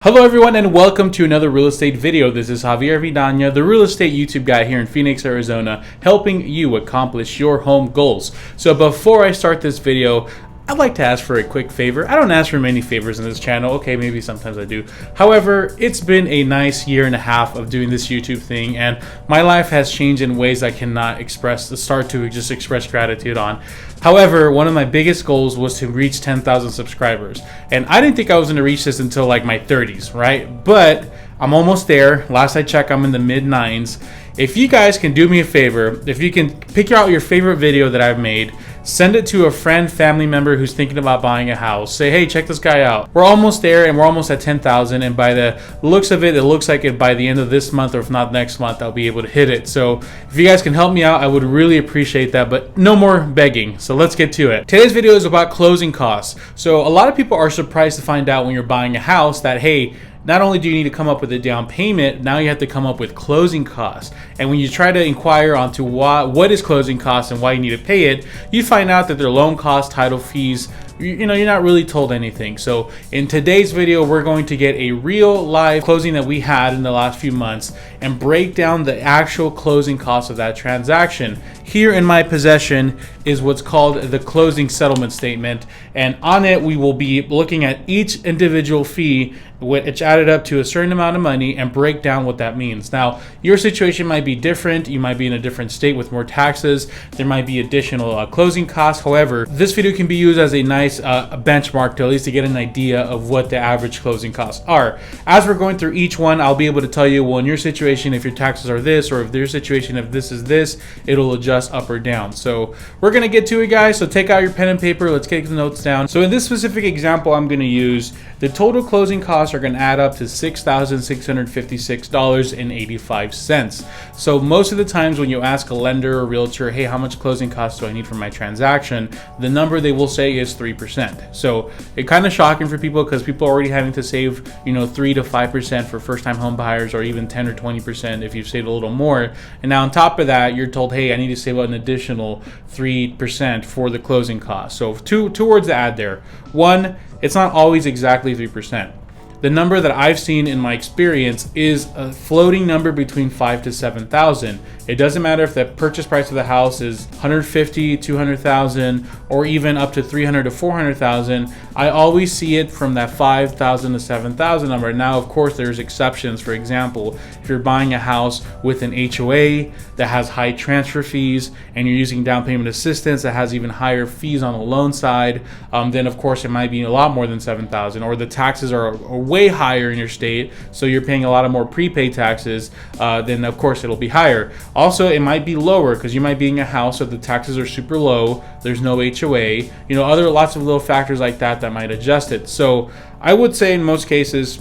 Hello everyone and welcome to another real estate video. This is Javier Vidana, the real estate YouTube guy here in Phoenix, Arizona, helping you accomplish your home goals. So before I start this video, I'd like to ask for a quick favor. I don't ask for many favors in this channel. Okay, maybe sometimes I do. However, it's been a nice year and a half of doing this YouTube thing, and my life has changed in ways I cannot start to express gratitude on. However, one of my biggest goals was to reach 10,000 subscribers. And I didn't think I was gonna reach this until like my 30s, right? But I'm almost there. Last I checked, I'm in the mid 9s. If you guys can do me a favor, if you can pick out your favorite video that I've made, send it to a friend, family member who's thinking about buying a house. Say, hey, check this guy out. We're almost there and we're almost at 10,000. And by the looks of it, it looks like by the end of this month, or if not next month, I'll be able to hit it. So if you guys can help me out, I would really appreciate that, but no more begging. So let's get to it. Today's video is about closing costs. So a lot of people are surprised to find out when you're buying a house that, hey, not only do you need to come up with a down payment, now you have to come up with closing costs. And when you try to inquire onto what is closing costs and why you need to pay it, you find out that their loan costs, title fees, you're not really told anything. So in today's video, we're going to get a real live closing that we had in the last few months and break down the actual closing costs of that transaction. Here in my possession is what's called the closing settlement statement, and on it we will be looking at each individual fee which added up to a certain amount of money and break down what that means. Now, your situation might be different. You might be in a different state with more taxes. There might be additional closing costs. However, this video can be used as a nice benchmark to at least to get an idea of what the average closing costs are. As we're going through each one, I'll be able to tell you, well, in your situation, if your taxes are this, or if their situation, if this is this, it'll adjust up or down. So we're gonna get to it, guys. So take out your pen and paper. Let's take the notes down. So in this specific example I'm gonna use, the total closing costs are going to add up to $6,656.85. So most of the times when you ask a lender or realtor, hey, how much closing costs do I need for my transaction? The number they will say is 3%. So it's kind of shocking for people because people are already having to save, 3 to 5% for first-time home buyers, or even 10 or 20% if you've saved a little more. And now on top of that, you're told, hey, I need to save an additional 3% for the closing costs. So two words to add there. One, it's not always exactly 3%. The number that I've seen in my experience is a floating number between 5,000 to 7,000. It doesn't matter if the purchase price of the house is 150, 200,000, or even up to 300 to 400,000. I always see it from that 5,000 to 7,000 number. Now, of course, there's exceptions. For example, if you're buying a house with an HOA that has high transfer fees, and you're using down payment assistance that has even higher fees on the loan side, then of course it might be a lot more than 7,000. Or the taxes are way higher in your state, so you're paying a lot of more prepaid taxes, then of course it'll be higher. Also, it might be lower because you might be in a house so the taxes are super low, there's no HOA, lots of little factors like that might adjust it. So I would say in most cases,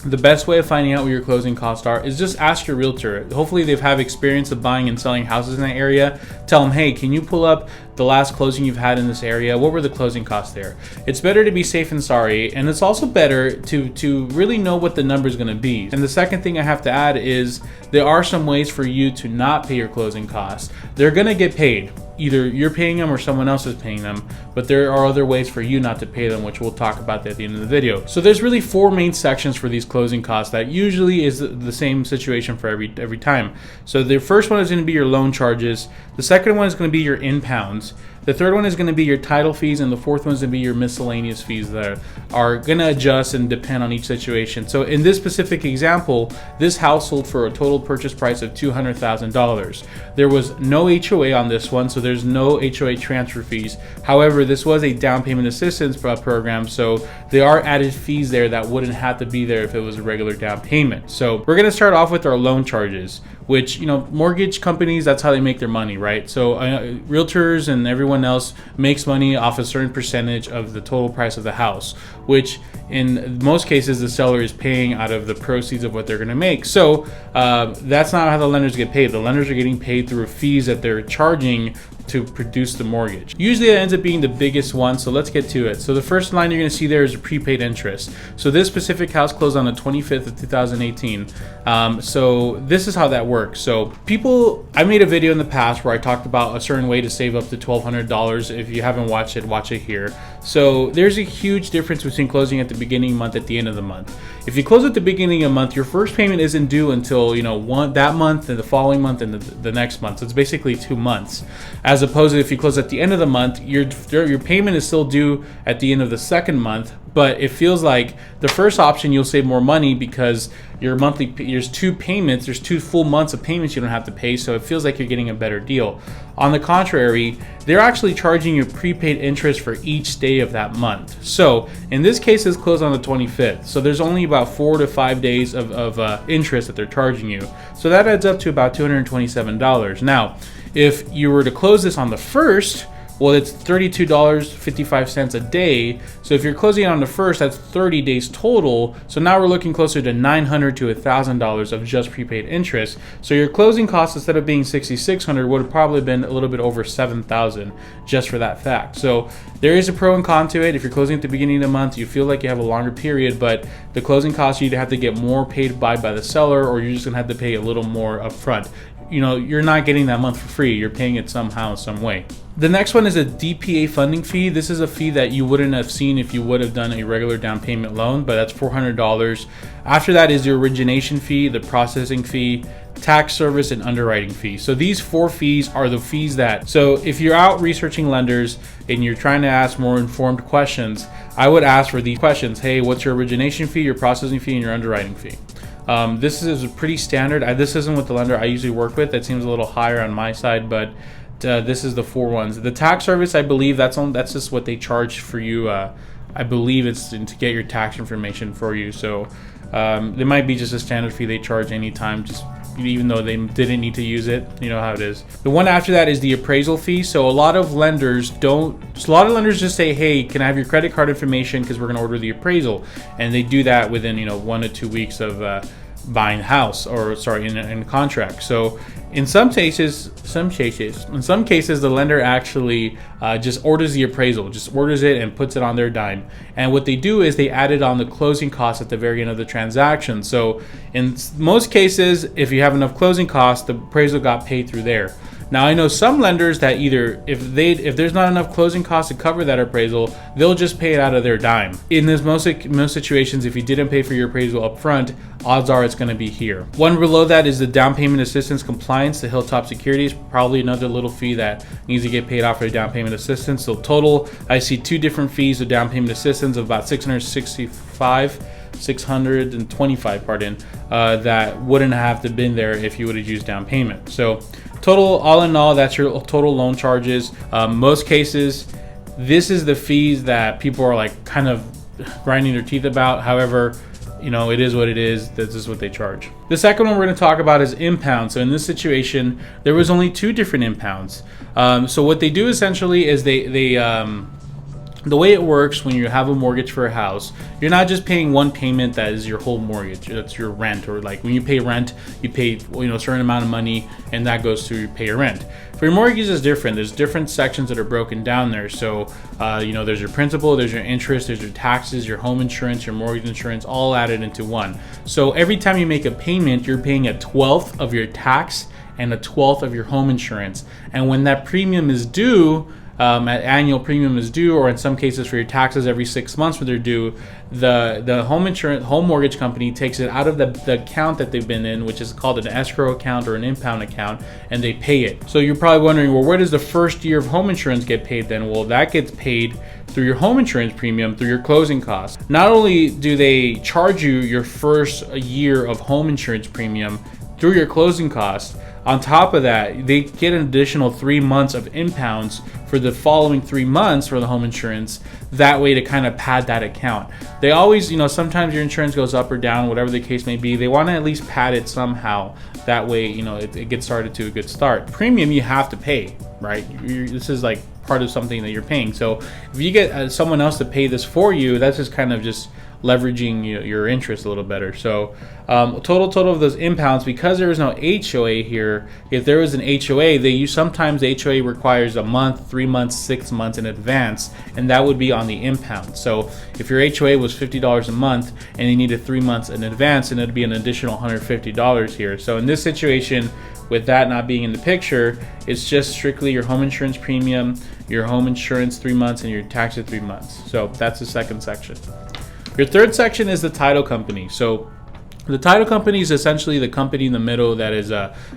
the best way of finding out what your closing costs are is just ask your realtor. Hopefully they've had experience of buying and selling houses in that area. Tell them, hey, can you pull up the last closing you've had in this area? What were the closing costs there? It's better to be safe than sorry, and it's also better to really know what the number is going to be. And the second thing I have to add is there are some ways for you to not pay your closing costs. They're going to get paid. Either you're paying them or someone else is paying them, but there are other ways for you not to pay them, which we'll talk about at the end of the video. So there's really 4 main sections for these closing costs that usually is the same situation for every time. So the first one is going to be your loan charges. The second one is going to be your impounds. The third one is going to be your title fees, and the fourth one is going to be your miscellaneous fees that are going to adjust and depend on each situation. So in this specific example, this house sold for a total purchase price of $200,000. There was no HOA on this one, so there's no HOA transfer fees. However, this was a down payment assistance program, so there are added fees there that wouldn't have to be there if it was a regular down payment. So we're going to start off with our loan charges, which, mortgage companies, that's how they make their money, right? So realtors and everyone else makes money off a certain percentage of the total price of the house, which in most cases the seller is paying out of the proceeds of what they're going to make. So that's not how the lenders get paid. The lenders are getting paid through fees that they're charging to produce the mortgage. Usually that ends up being the biggest one, so let's get to it. So the first line you're going to see there is a prepaid interest. So this specific house closed on the 25th of 2018. So this is how that works. So I made a video in the past where I talked about a certain way to save up to $1,200. If you haven't watched it, watch it here. So there's a huge difference between closing at the beginning of the month, at the end of the month. if you close at the beginning of the month, your first payment isn't due until, you know, that month and the following month and the next month. So it's basically 2 months, as opposed to if you close at the end of the month, your payment is still due at the end of the second month. But it feels like the first option, you'll save more money because your monthly, there's 2 payments, there's 2 full months of payments you don't have to pay, so it feels like you're getting a better deal. On the contrary, they're actually charging you prepaid interest for each day of that month. So in this case, it's closed on the 25th, so there's only about 4 to 5 days of interest that they're charging you. So that adds up to about $227. Now, if you were to close this on the 1st, well, it's $32.55 a day. So if you're closing on the 1st, that's 30 days total. So now we're looking closer to $900 to $1,000 of just prepaid interest. So your closing costs, instead of being $6,600, would have probably been a little bit over $7,000 just for that fact. So there is a pro and con to it. If you're closing at the beginning of the month, you feel like you have a longer period, but the closing costs, you either have to get more paid by the seller, or you're just gonna have to pay a little more upfront. You know, you're not getting that month for free. You're paying it somehow, some way. The next one is a DPA funding fee. This is a fee that you wouldn't have seen if you would have done a regular down payment loan, but that's $400. After that is the origination fee, the processing fee, tax service, and underwriting fee. So these 4 fees are the fees that, so if you're out researching lenders and you're trying to ask more informed questions, I would ask for these questions. Hey, what's your origination fee, your processing fee, and your underwriting fee? This is pretty standard. This isn't with the lender I usually work with. That seems a little higher on my side, but this is the 4 ones. The tax service, I believe that's just what they charge for you. I believe it's to get your tax information for you. So it might be just a standard fee they charge anytime, just even though they didn't need to use it. You know how it is. The one after that is the appraisal fee. So a lot of lenders just say, hey, can I have your credit card information because we're going to order the appraisal, and they do that within 1 to 2 weeks of buying a house, or in contract. So in some cases, the lender actually just orders the appraisal, just orders it and puts it on their dime. And what they do is they add it on the closing costs at the very end of the transaction. So in most cases, if you have enough closing costs, the appraisal got paid through there. Now, I know some lenders that either if there's not enough closing costs to cover that appraisal, they'll just pay it out of their dime. In most situations, if you didn't pay for your appraisal up front, odds are it's going to be here. One below that is the down payment assistance compliance, the Hilltop Securities, probably another little fee that needs to get paid off for the down payment assistance. So total, I see 2 different fees of down payment assistance of about $625, that wouldn't have to been there if you would have used down payment. So total, all in all, that's your total loan charges. Most cases, this is the fees that people are like kind of grinding their teeth about. However, it is what it is. This is what they charge. The second one we're going to talk about is impound. So in this situation, there was only 2 different impounds. So what they do essentially is the way it works when you have a mortgage for a house, you're not just paying one payment that is your whole mortgage. That's your rent, or like when you pay rent, you pay a certain amount of money, and that goes to pay your rent. For your mortgages, is different. There's different sections that are broken down there. So there's your principal, there's your interest, there's your taxes, your home insurance, your mortgage insurance, all added into one. So every time you make a payment, you're paying 1/12 of your tax and 1/12 of your home insurance. And when that premium is due, annual premium is due, or in some cases for your taxes every 6 months when they're due, the home mortgage company takes it out of the account that they've been in, which is called an escrow account or an impound account, and they pay it. So you're probably wondering, well, where does the first year of home insurance get paid then? Well, that gets paid through your home insurance premium, through your closing costs. Not only do they charge you your first year of home insurance premium through your closing costs, on top of that, they get an additional 3 months of impounds for the following 3 months for the home insurance. That way to kind of pad that account. They always, sometimes your insurance goes up or down, whatever the case may be. They want to at least pad it somehow. That way, it gets started to a good start. Premium you have to pay, right? This is like part of something that you're paying. So if you get someone else to pay this for you, that's just kind of just leveraging your interest a little better. So total of those impounds, because there is no HOA here, if there was an HOA, sometimes the HOA requires a month, 3 months, 6 months in advance, and that would be on the impound. So if your HOA was $50 a month and you needed 3 months in advance, then it'd be an additional $150 here. So in this situation, with that not being in the picture, it's just strictly your home insurance premium, your home insurance 3 months, and your taxes 3 months. So that's the second section. Your third section is the title company. So the title company is essentially the company in the middle that is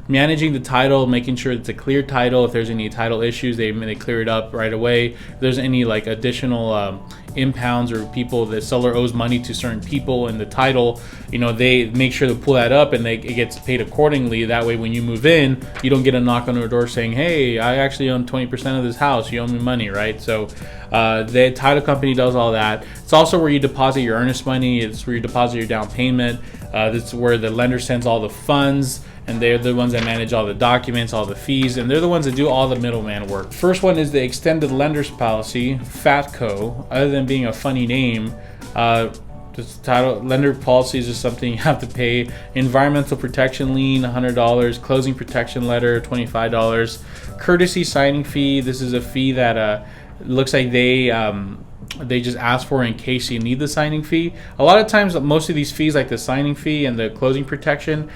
managing the title, making sure it's a clear title. If there's any title issues, they clear it up right away. If there's any like additional impounds or people, the seller owes money to certain people in the title, they make sure to pull that up and it gets paid accordingly. That way, when you move in, you don't get a knock on your door saying, hey, I actually own 20% of this house. You owe me money, right? So the title company does all that. It's also where you deposit your earnest money. It's where you deposit your down payment. This is where the lender sends all the funds, and they're the ones that manage all the documents, all the fees, and they're the ones that do all the middleman work. First one is the extended lender's policy, FATCO. Other than being a funny name, this title lender policy is just something you have to pay. Environmental protection lien, $100. Closing protection letter, $25. Courtesy signing fee. This is a fee that looks like they just ask for in case you need the signing fee. A lot of times, most of these fees, like the signing fee and the closing protection,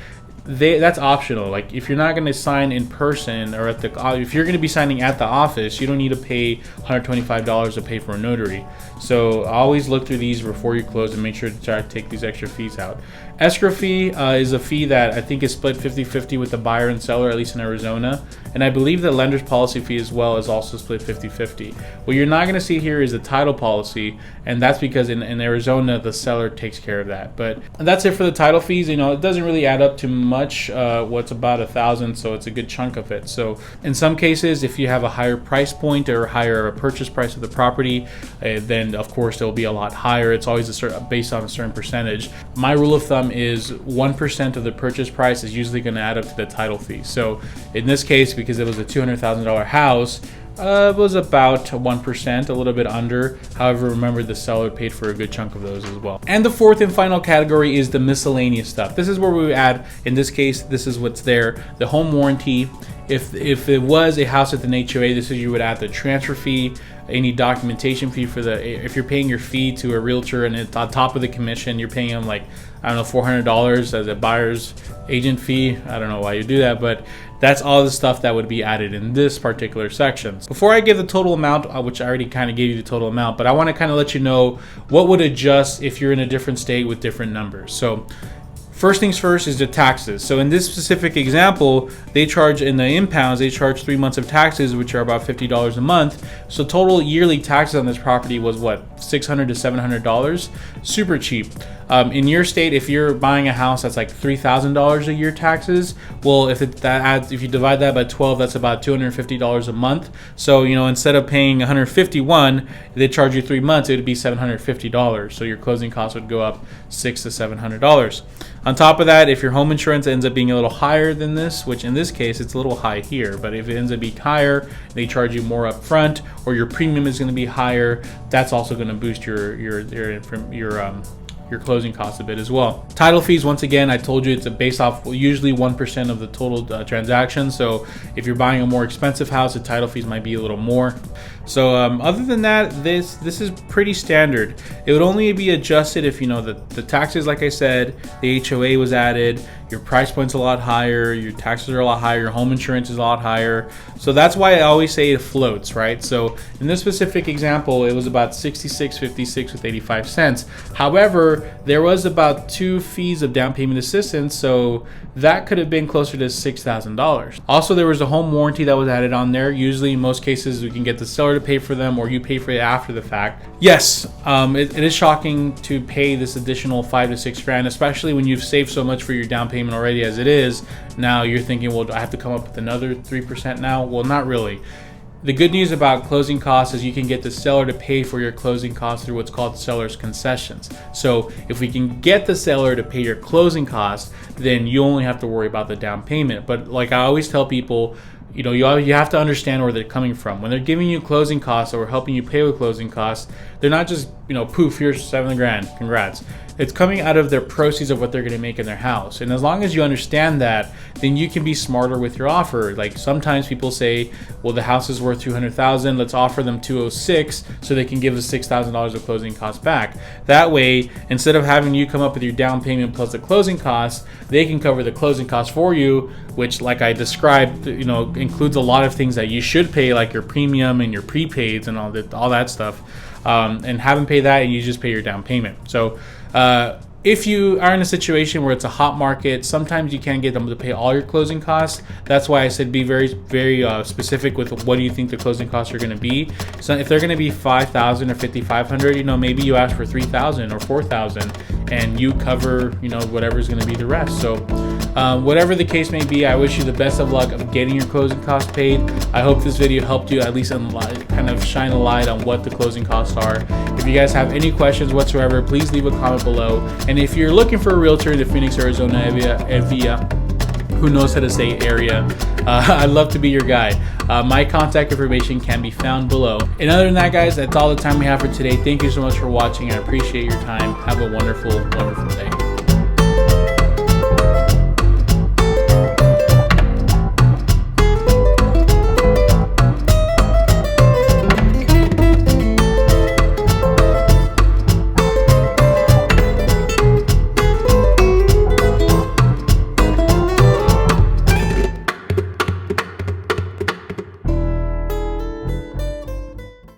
that's optional. Like if you're not going to sign in person or if you're going to be signing at the office, you don't need to pay $125 to pay for a notary. So always look through these before you close and make sure to try to take these extra fees out. Escrow fee is a fee that I think is split 50-50 with the buyer and seller, at least in Arizona. And I believe the lender's policy fee as well is also split 50-50. What you're not going to see here is the title policy, and that's because in Arizona, the seller takes care of that. But that's it for the title fees. It doesn't really add up to much. What's about $1,000, so it's a good chunk of it. So in some cases, if you have a higher price point or higher purchase price of the property, then of course it'll be a lot higher. It's always based on a certain percentage. My rule of thumb is 1% of the purchase price is usually going to add up to the title fee. So in this case, because it was a $200,000 house, it was about 1%, a little bit under. However, remember the seller paid for a good chunk of those as well. And the fourth and final category is the miscellaneous stuff. This is where we would add, in this case, this is what's there, the home warranty. If it was a house with an HOA, this is you would add the transfer fee, any documentation fee for if you're paying your fee to a realtor and it's on top of the commission, you're paying them like, I don't know, $400 as a buyer's agent fee. I don't know why you do that, but that's all the stuff that would be added in this particular section. Before I give the total amount, which I already kind of gave you the total amount, but I want to kind of let you know what would adjust if you're in a different state with different numbers. So first things first is the taxes. So in this specific example, they charge in the impounds, they charge 3 months of taxes, which are about $50 a month. So total yearly taxes on this property was what, $600 to $700? Super cheap. In your state, if you're buying a house that's like $3,000 a year taxes, well, if you divide that by 12, that's about $250 a month. So instead of paying $151, they charge you 3 months, it would be $750. So your closing costs would go up $600 to $700. On top of that, if your home insurance ends up being a little higher than this, which in this case it's a little high here, but if it ends up being higher, they charge you more up front, or your premium is going to be higher, that's also going to boost your closing costs a bit as well. Title fees, once again, I told you it's based off usually 1% of the total transaction. So if you're buying a more expensive house, the title fees might be a little more. So other than that, this is pretty standard. It would only be adjusted if the taxes, like I said, the HOA was added, your price point's a lot higher, your taxes are a lot higher, your home insurance is a lot higher. So that's why I always say it floats, right? So in this specific example, it was about $66.56 with 85 cents. However, there was about 2 fees of down payment assistance, so that could have been closer to $6,000. Also, there was a home warranty that was added on there. Usually, in most cases, we can get the seller to pay for them, or you pay for it after the fact. Yes, it is shocking to pay this additional $5 to $6 grand, especially when you've saved so much for your down payment already as it is. Now you're thinking, well, do I have to come up with another 3% now? Well, not really. The good news about closing costs is you can get the seller to pay for your closing costs through what's called seller's concessions. So if we can get the seller to pay your closing costs, then you only have to worry about the down payment. But like I always tell people, you have to understand where they're coming from. When they're giving you closing costs or helping you pay with closing costs, they're not just, poof, here's $7 grand, congrats. It's coming out of their proceeds of what they're going to make in their house. And as long as you understand that, then you can be smarter with your offer. Like sometimes people say, well, the house is worth $200,000. Let's offer them $206 so they can give us $6,000 of closing costs back. That way, instead of having you come up with your down payment plus the closing costs, they can cover the closing costs for you, which, like I described, includes a lot of things that you should pay, like your premium and your prepaids and all that stuff. and have them pay that, and you just pay your down payment. So if you are in a situation where it's a hot market, sometimes you can't get them to pay all your closing costs. That's why I said be very, very specific with what do you think the closing costs are going to be. So if they're going to be $5,000 or $5,500, you know, maybe you ask for $3,000 or $4,000, and you cover, you know, whatever's going to be the rest. So whatever the case may be, I wish you the best of luck of getting your closing costs paid. I hope this video helped you at least kind of shine a light on what the closing costs are. If you guys have any questions whatsoever, please leave a comment below. And if you're looking for a realtor in the Phoenix, Arizona area, who knows how to say area, I'd love to be your guy. My contact information can be found below. And other than that, guys, that's all the time we have for today. Thank you so much for watching. I appreciate your time. Have a wonderful, wonderful day.